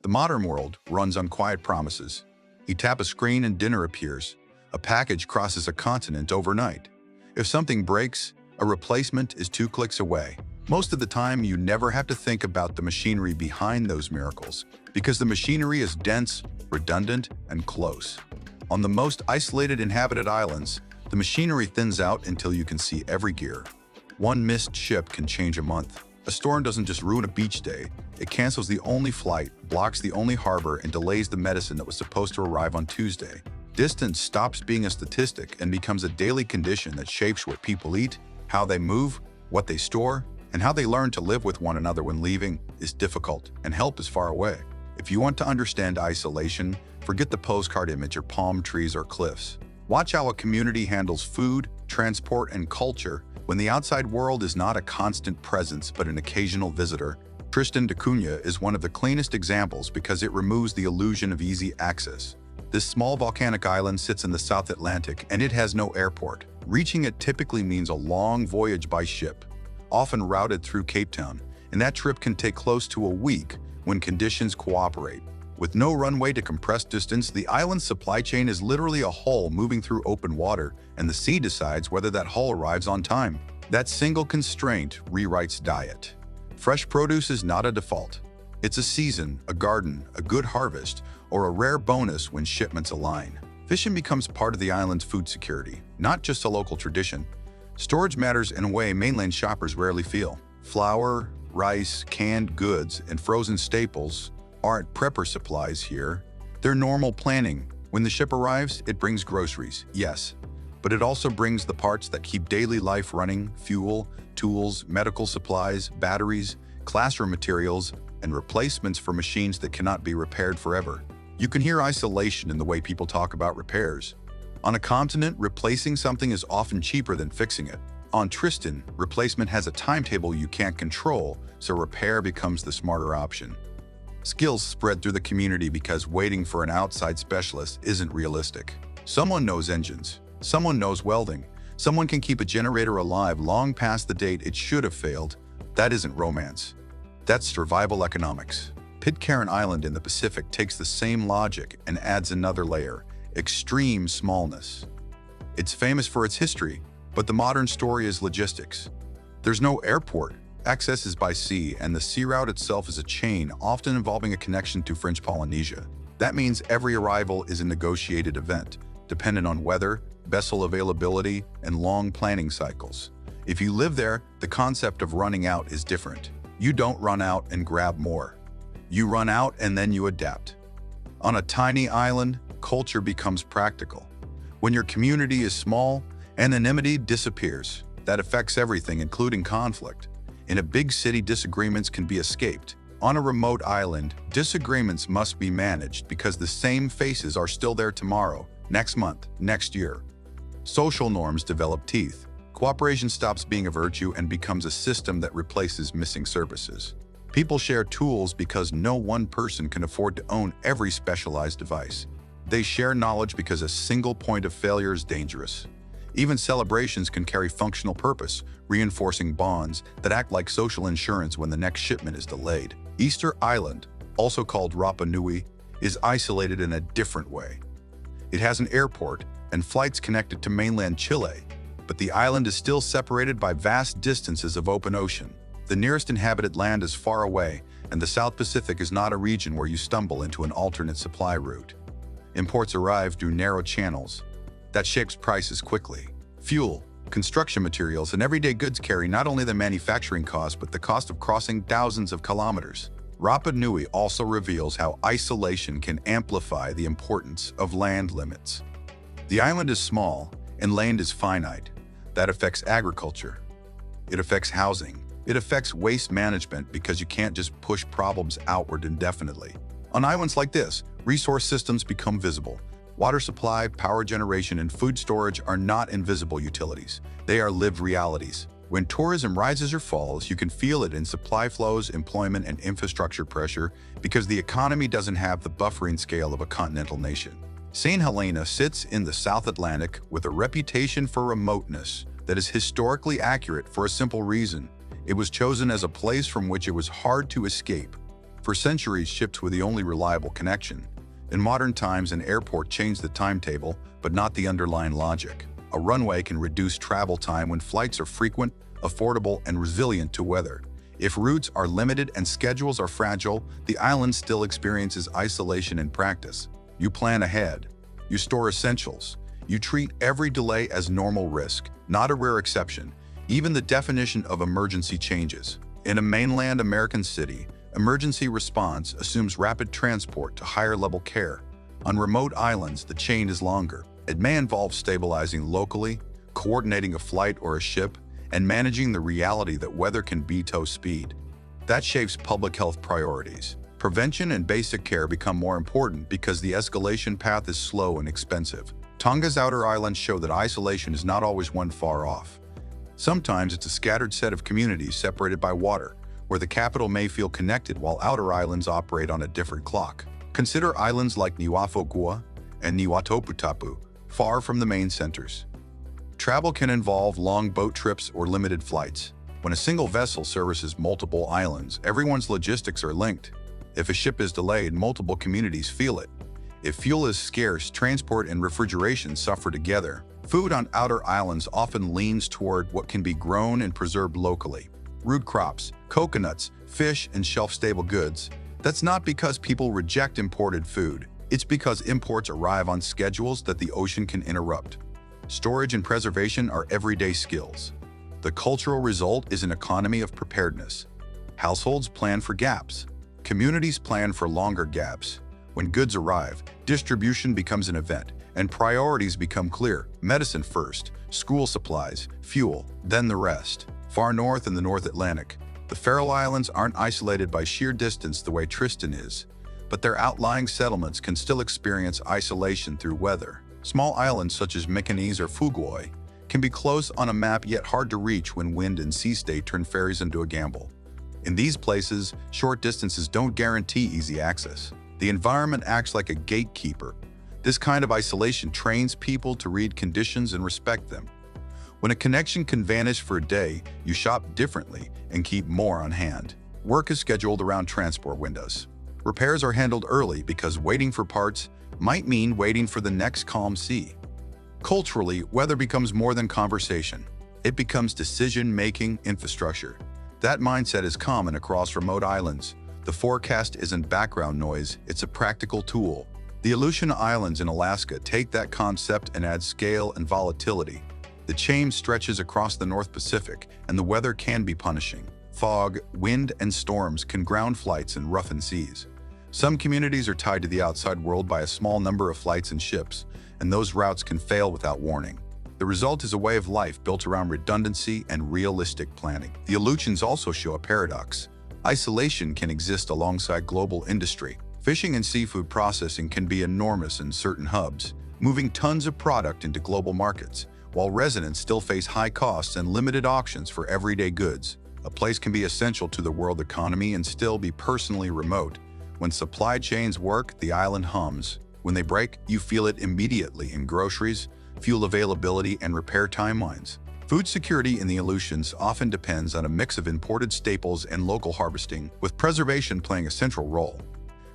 The modern world runs on quiet promises. You tap a screen and dinner appears. A package crosses a continent overnight. If something breaks, a replacement is 2 clicks away. Most of the time, you never have to think about the machinery behind those miracles, because the machinery is dense, redundant, and close. On the most isolated inhabited islands, the machinery thins out until you can see every gear. One missed ship can change a month. A storm doesn't just ruin a beach day, it cancels the only flight, blocks the only harbor, and delays the medicine that was supposed to arrive on Tuesday. Distance stops being a statistic and becomes a daily condition that shapes what people eat, how they move, what they store, and how they learn to live with one another when leaving is difficult and help is far away. If you want to understand isolation, forget the postcard image or palm trees or cliffs. Watch how a community handles food, transport, and culture when the outside world is not a constant presence but an occasional visitor. Tristan da Cunha is one of the cleanest examples because it removes the illusion of easy access. This small volcanic island sits in the South Atlantic and it has no airport. Reaching it typically means a long voyage by ship, often routed through Cape Town, and that trip can take close to a week when conditions cooperate. With no runway to compress distance, the island's supply chain is literally a hull moving through open water, and the sea decides whether that hull arrives on time. That single constraint rewrites diet. Fresh produce is not a default. It's a season, a garden, a good harvest, or a rare bonus when shipments align. Fishing becomes part of the island's food security, not just a local tradition. Storage matters in a way mainland shoppers rarely feel. Flour, rice, canned goods, and frozen staples aren't prepper supplies here. They're normal planning. When the ship arrives, it brings groceries, yes, but it also brings the parts that keep daily life running: fuel, tools, medical supplies, batteries, classroom materials, and replacements for machines that cannot be repaired forever. You can hear isolation in the way people talk about repairs. On a continent, replacing something is often cheaper than fixing it. On Tristan, replacement has a timetable you can't control, so repair becomes the smarter option. Skills spread through the community because waiting for an outside specialist isn't realistic. Someone knows engines, someone knows welding, someone can keep a generator alive long past the date it should have failed. That isn't romance. That's survival economics. Pitcairn Island in the Pacific takes the same logic and adds another layer: extreme smallness. It's famous for its history, but the modern story is logistics. There's no airport. Access is by sea, and the sea route itself is a chain, often involving a connection to French Polynesia. That means every arrival is a negotiated event, dependent on weather, vessel availability, and long planning cycles. If you live there, the concept of running out is different. You don't run out and grab more. You run out and then you adapt. On a tiny island, culture becomes practical. When your community is small, anonymity disappears. That affects everything, including conflict. In a big city, disagreements can be escaped. On a remote island, disagreements must be managed because the same faces are still there tomorrow, next month, next year. Social norms develop teeth. Cooperation stops being a virtue and becomes a system that replaces missing services. People share tools because no one person can afford to own every specialized device. They share knowledge because a single point of failure is dangerous. Even celebrations can carry functional purpose, reinforcing bonds that act like social insurance when the next shipment is delayed. Easter Island, also called Rapa Nui, is isolated in a different way. It has an airport and flights connected to mainland Chile, but the island is still separated by vast distances of open ocean. The nearest inhabited land is far away, and the South Pacific is not a region where you stumble into an alternate supply route. Imports arrive through narrow channels. That shapes prices quickly. Fuel, construction materials, and everyday goods carry not only the manufacturing cost, but the cost of crossing thousands of kilometers. Rapa Nui also reveals how isolation can amplify the importance of land limits. The island is small, and land is finite. That affects agriculture. It affects housing. It affects waste management because you can't just push problems outward indefinitely. On islands like this, resource systems become visible. Water supply, power generation, and food storage are not invisible utilities. They are lived realities. When tourism rises or falls, you can feel it in supply flows, employment, and infrastructure pressure because the economy doesn't have the buffering scale of a continental nation. St. Helena sits in the South Atlantic with a reputation for remoteness that is historically accurate for a simple reason. It was chosen as a place from which it was hard to escape. For centuries, ships were the only reliable connection. In modern times, an airport changed the timetable, but not the underlying logic. A runway can reduce travel time when flights are frequent, affordable, and resilient to weather. If routes are limited and schedules are fragile, the island still experiences isolation in practice. You plan ahead. You store essentials. You treat every delay as normal risk, not a rare exception. Even the definition of emergency changes. In a mainland American city, emergency response assumes rapid transport to higher-level care. On remote islands, the chain is longer. It may involve stabilizing locally, coordinating a flight or a ship, and managing the reality that weather can beat tow speed. That shapes public health priorities. Prevention and basic care become more important because the escalation path is slow and expensive. Tonga's outer islands show that isolation is not always one far off. Sometimes it's a scattered set of communities separated by water, where the capital may feel connected while outer islands operate on a different clock. Consider islands like Niuafo'okua and Niuatoputapu, far from the main centers. Travel can involve long boat trips or limited flights. When a single vessel services multiple islands, everyone's logistics are linked. If a ship is delayed, multiple communities feel it. If fuel is scarce, transport and refrigeration suffer together. Food on outer islands often leans toward what can be grown and preserved locally. Root crops, coconuts, fish, and shelf-stable goods. That's not because people reject imported food. It's because imports arrive on schedules that the ocean can interrupt. Storage and preservation are everyday skills. The cultural result is an economy of preparedness. Households plan for gaps. Communities plan for longer gaps. When goods arrive, distribution becomes an event, and priorities become clear. Medicine first, school supplies, fuel, then the rest. Far north in the North Atlantic, the Faroe Islands aren't isolated by sheer distance the way Tristan is, but their outlying settlements can still experience isolation through weather. Small islands such as Mykonos or Fugoi can be close on a map yet hard to reach when wind and sea state turn ferries into a gamble. In these places, short distances don't guarantee easy access. The environment acts like a gatekeeper. This kind of isolation trains people to read conditions and respect them. When a connection can vanish for a day, you shop differently and keep more on hand. Work is scheduled around transport windows. Repairs are handled early because waiting for parts might mean waiting for the next calm sea. Culturally, weather becomes more than conversation. It becomes decision-making infrastructure. That mindset is common across remote islands. The forecast isn't background noise, it's a practical tool. The Aleutian Islands in Alaska take that concept and add scale and volatility. The chain stretches across the North Pacific, and the weather can be punishing. Fog, wind, and storms can ground flights and roughen seas. Some communities are tied to the outside world by a small number of flights and ships, and those routes can fail without warning. The result is a way of life built around redundancy and realistic planning. The Aleutians also show a paradox. Isolation can exist alongside global industry. Fishing and seafood processing can be enormous in certain hubs, moving tons of product into global markets, while residents still face high costs and limited auctions for everyday goods. A place can be essential to the world economy and still be personally remote. When supply chains work, the island hums. When they break, you feel it immediately in groceries, fuel availability, and repair timelines. Food security in the Aleutians often depends on a mix of imported staples and local harvesting, with preservation playing a central role.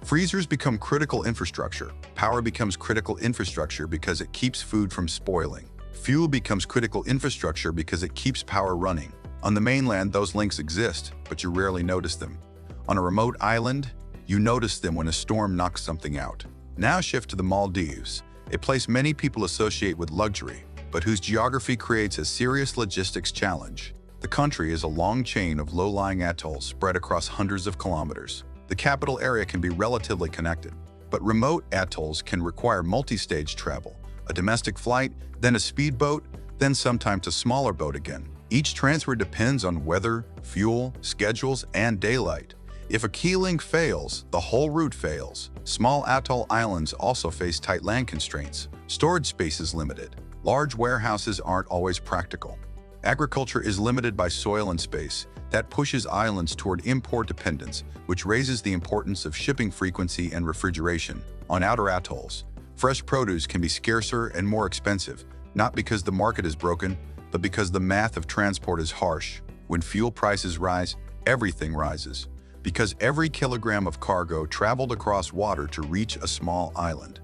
Freezers become critical infrastructure. Power becomes critical infrastructure because it keeps food from spoiling. Fuel becomes critical infrastructure because it keeps power running. On the mainland, those links exist, but you rarely notice them. On a remote island, you notice them when a storm knocks something out. Now shift to the Maldives, a place many people associate with luxury, but whose geography creates a serious logistics challenge. The country is a long chain of low-lying atolls spread across hundreds of kilometers. The capital area can be relatively connected, but remote atolls can require multi-stage travel, a domestic flight, then a speedboat, then sometimes a smaller boat again. Each transfer depends on weather, fuel, schedules, and daylight. If a key link fails, the whole route fails. Small atoll islands also face tight land constraints. Storage space is limited. Large warehouses aren't always practical. Agriculture is limited by soil and space. That pushes islands toward import dependence, which raises the importance of shipping frequency and refrigeration. On outer atolls, fresh produce can be scarcer and more expensive, not because the market is broken, but because the math of transport is harsh. When fuel prices rise, everything rises. because every kilogram of cargo traveled across water to reach a small island.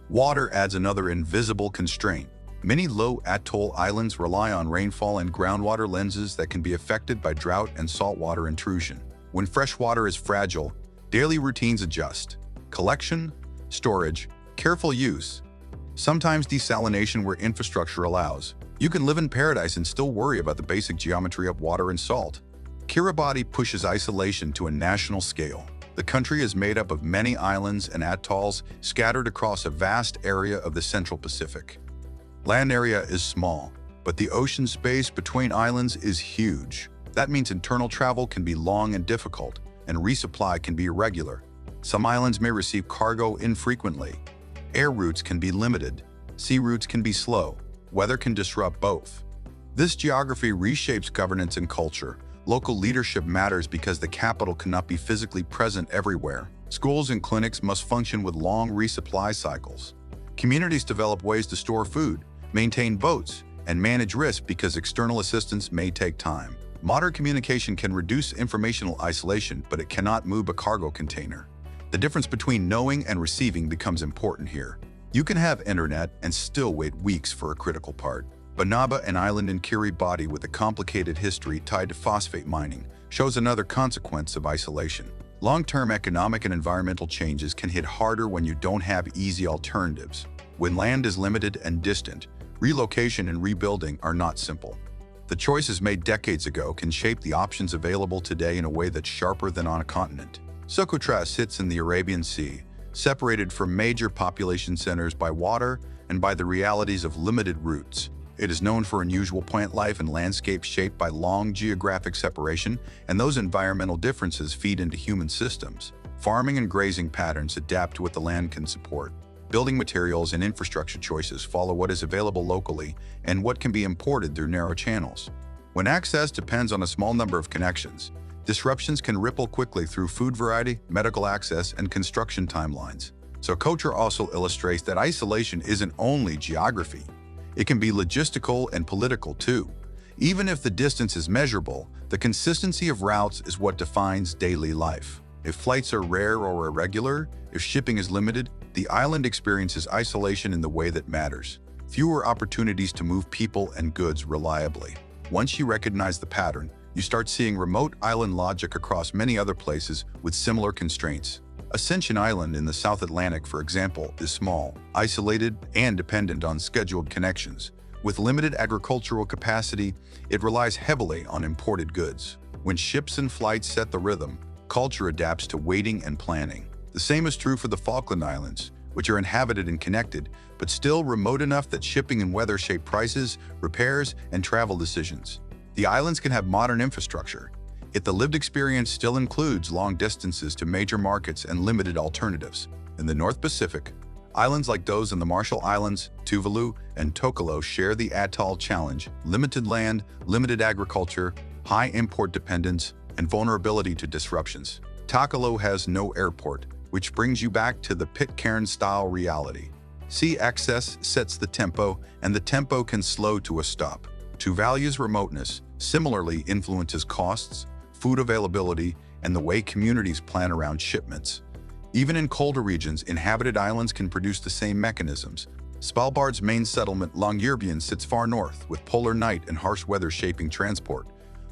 Water adds another invisible constraint. Many low atoll islands rely on rainfall and groundwater lenses that can be affected by drought and saltwater intrusion. When fresh water is fragile, daily routines adjust. Collection, storage, careful use. Sometimes desalination where infrastructure allows. You can live in paradise and still worry about the basic geometry of water and salt. Kiribati pushes isolation to a national scale. The country is made up of many islands and atolls scattered across a vast area of the Central Pacific. Land area is small, but the ocean space between islands is huge. That means internal travel can be long and difficult, and resupply can be irregular. Some islands may receive cargo infrequently. Air routes can be limited. Sea routes can be slow. Weather can disrupt both. This geography reshapes governance and culture. Local leadership matters because the capital cannot be physically present everywhere. Schools and clinics must function with long resupply cycles. Communities develop ways to store food, maintain boats, and manage risk because external assistance may take time. Modern communication can reduce informational isolation, but it cannot move a cargo container. The difference between knowing and receiving becomes important here. You can have internet and still wait weeks for a critical part. Banaba, an island in Kiribati with a complicated history tied to phosphate mining, shows another consequence of isolation. Long-term economic and environmental changes can hit harder when you don't have easy alternatives. When land is limited and distant, relocation and rebuilding are not simple. The choices made decades ago can shape the options available today in a way that's sharper than on a continent. Socotra sits in the Arabian Sea, separated from major population centers by water and by the realities of limited routes. It is known for unusual plant life and landscapes shaped by long geographic separation, and those environmental differences feed into human systems. Farming and grazing patterns adapt to what the land can support. Building materials and infrastructure choices follow what is available locally and what can be imported through narrow channels. When access depends on a small number of connections, disruptions can ripple quickly through food variety, medical access, and construction timelines. Socotra also illustrates that isolation isn't only geography. It can be logistical and political too. Even if the distance is measurable, the consistency of routes is what defines daily life. If flights are rare or irregular, if shipping is limited, the island experiences isolation in the way that matters. Fewer opportunities to move people and goods reliably. Once you recognize the pattern, you start seeing remote island logic across many other places with similar constraints. Ascension Island in the South Atlantic, for example, is small, isolated, and dependent on scheduled connections. With limited agricultural capacity, it relies heavily on imported goods. When ships and flights set the rhythm, culture adapts to waiting and planning. The same is true for the Falkland Islands, which are inhabited and connected, but still remote enough that shipping and weather shape prices, repairs, and travel decisions. The islands can have modern infrastructure, yet the lived experience still includes long distances to major markets and limited alternatives. In the North Pacific, islands like those in the Marshall Islands, Tuvalu, and Tokelau share the atoll challenge: limited land, limited agriculture, high import dependence, and vulnerability to disruptions. Tokelau has no airport, which brings you back to the Pitcairn-style reality. Sea access sets the tempo, and the tempo can slow to a stop. Tuvalu's remoteness similarly influences costs, food availability, and the way communities plan around shipments. Even in colder regions, inhabited islands can produce the same mechanisms. Svalbard's main settlement, Longyearbyen, sits far north, with polar night and harsh weather shaping transport.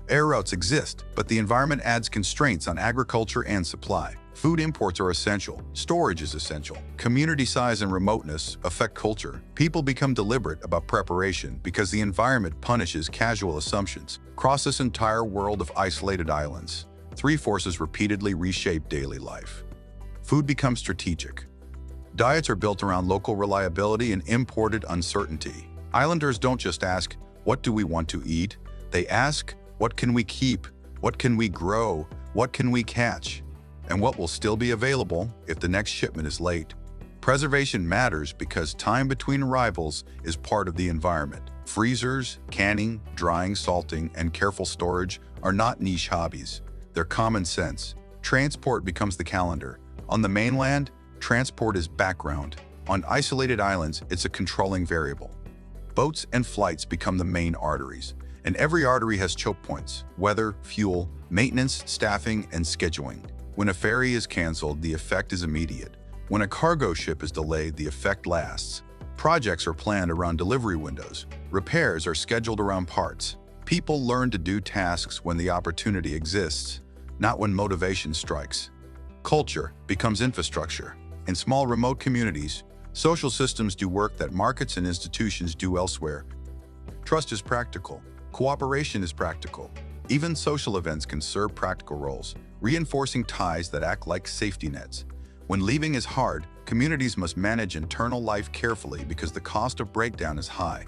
Air routes exist, but the environment adds constraints on agriculture and supply. Food imports are essential. Storage is essential. Community size and remoteness affect culture. People become deliberate about preparation because the environment punishes casual assumptions. Across this entire world of isolated islands, three forces repeatedly reshape daily life. Food becomes strategic. Diets are built around local reliability and imported uncertainty. Islanders don't just ask, "What do we want to eat?" They ask, "What can we keep? What can we grow? What can we catch? And what will still be available if the next shipment is late?" Preservation matters because time between arrivals is part of the environment. Freezers, canning, drying, salting, and careful storage are not niche hobbies. They're common sense. Transport becomes the calendar. On the mainland, transport is background. On isolated islands, it's a controlling variable. Boats and flights become the main arteries. And every artery has choke points: weather, fuel, maintenance, staffing, and scheduling. When a ferry is canceled, the effect is immediate. When a cargo ship is delayed, the effect lasts. Projects are planned around delivery windows. Repairs are scheduled around parts. People learn to do tasks when the opportunity exists, not when motivation strikes. Culture becomes infrastructure. In small remote communities, social systems do work that markets and institutions do elsewhere. Trust is practical. Cooperation is practical. Even social events can serve practical roles, reinforcing ties that act like safety nets. When leaving is hard, communities must manage internal life carefully because the cost of breakdown is high.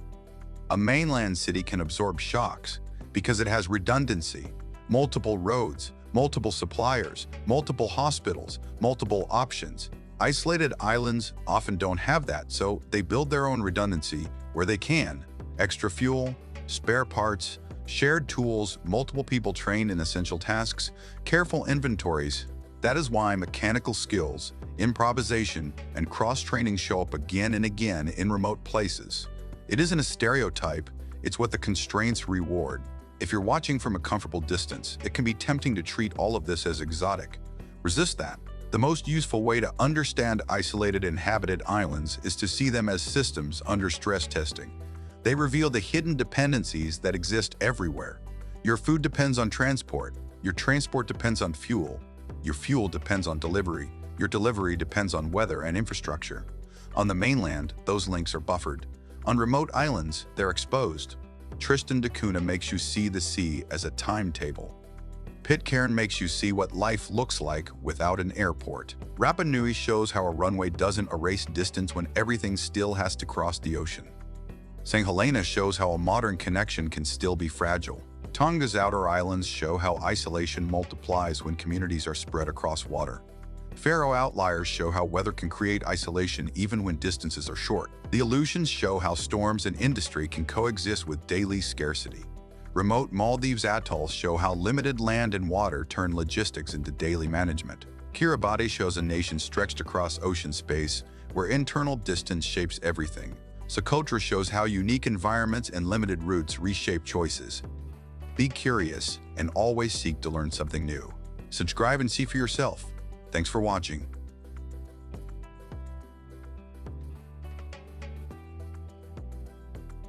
A mainland city can absorb shocks because it has redundancy, multiple roads, multiple suppliers, multiple hospitals, multiple options. Isolated islands often don't have that, so they build their own redundancy where they can. Extra fuel, spare parts, shared tools, multiple people trained in essential tasks, careful inventories. That is why mechanical skills, improvisation, and cross-training show up again and again in remote places. It isn't a stereotype, it's what the constraints reward. If you're watching from a comfortable distance, it can be tempting to treat all of this as exotic. Resist that. The most useful way to understand isolated inhabited islands is to see them as systems under stress testing. They reveal the hidden dependencies that exist everywhere. Your food depends on transport. Your transport depends on fuel. Your fuel depends on delivery. Your delivery depends on weather and infrastructure. On the mainland, those links are buffered. On remote islands, they're exposed. Tristan da Cunha makes you see the sea as a timetable. Pitcairn makes you see what life looks like without an airport. Rapa Nui shows how a runway doesn't erase distance when everything still has to cross the ocean. Helena shows how a modern connection can still be fragile. Tonga's outer islands show how isolation multiplies when communities are spread across water. Faroe outliers show how weather can create isolation even when distances are short. The Aleutians show how storms and industry can coexist with daily scarcity. Remote Maldives atolls show how limited land and water turn logistics into daily management. Kiribati shows a nation stretched across ocean space where internal distance shapes everything. Socotra shows how unique environments and limited routes reshape choices. Be curious and always seek to learn something new. Subscribe and see for yourself. Thanks for watching.